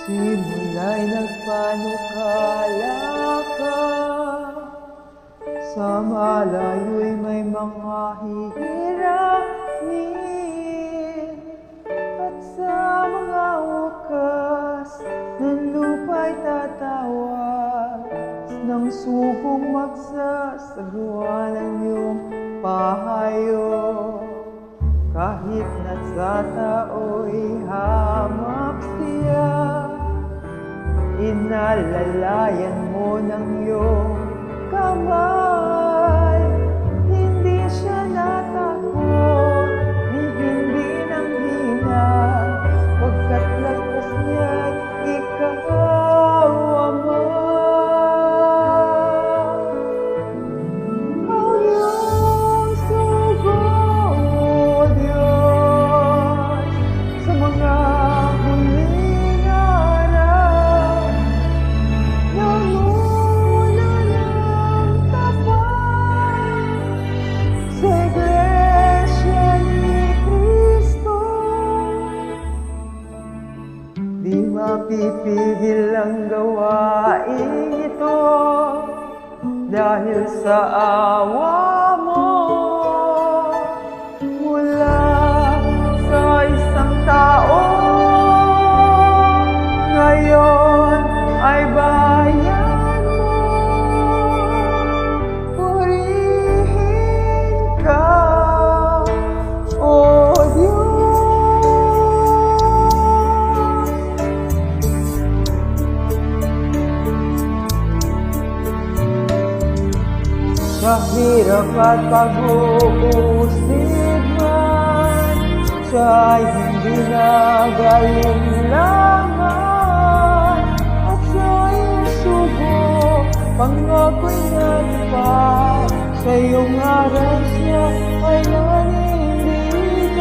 Simula'y nagpanukala ka, sa malayo'y may mga hihirapin, at sa mga wakas ng lupa'y tatawag ng subong magsasagawa ng iyong pahayo. Kahit na sa tao'y hamak siya, inalalayan mo ng iyong kamay. Hindi siya natakot, hindi nang hina, pagkat lakas niya't ikaw Ama. Ang iyong sugo, O Diyos, sa mga huling araw, nanguna ng tapat sa Iglesia ni Cristo. Di mapipigil ang gawain ito dahil sa awa mo. Mula sa isang tao, ngayon ay bayan mo. Purihin ka, O Diyos. Sa hirap at pag-uusig man, siya'y hindi nag-alinlangan, at siya'y sugo, pangako'y nagpa, sa iyong araw siya ay nanindigan.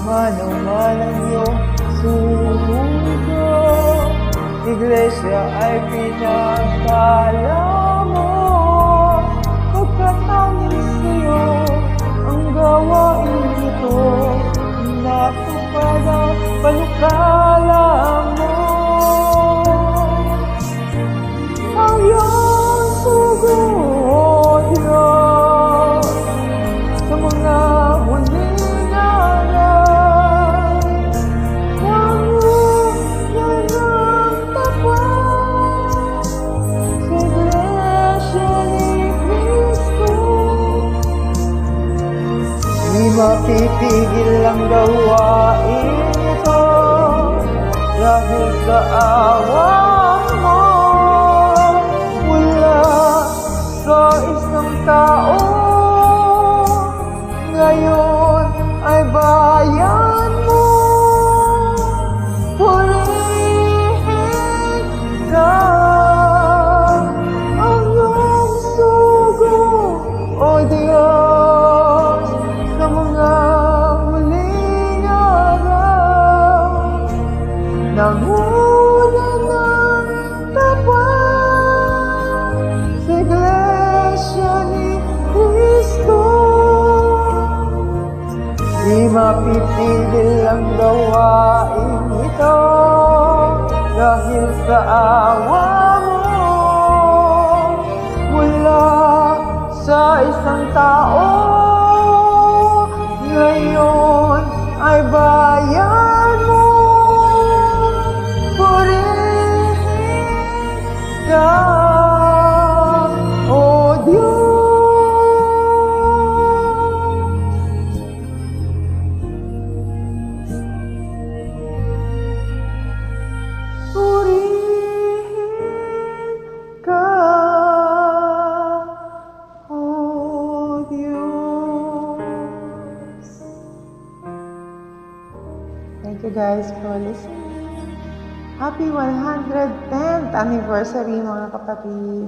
Manaw-man ang iyong sugo, Iglesia ay pinagpala mo, pagkatangin sa'yo ang gawain ito, natupad ang panukala mo. Ang iyong sugo, O Diyos, sa mga huling araw, nanguna ng tapat sa Iglesia ni Cristo. Di mapipigil ang gawain ito dahil sa awa mo. Mula sa isang tao, ngayon ay bayan mo. Purihin ka, ang iyong sugo, O Diyos, sa mga huling araw, nanguna ng tapat sa Iglesia ni Cristo. Di mapipigil ang gawain ito dahil sa awa mo. Mula sa isang tao, ngayon ay bayan mo. Purihin ka, O Diyos. Purihin ka, O Diyos. Thank you guys for listening. Happy 110th anniversary mga kapatid.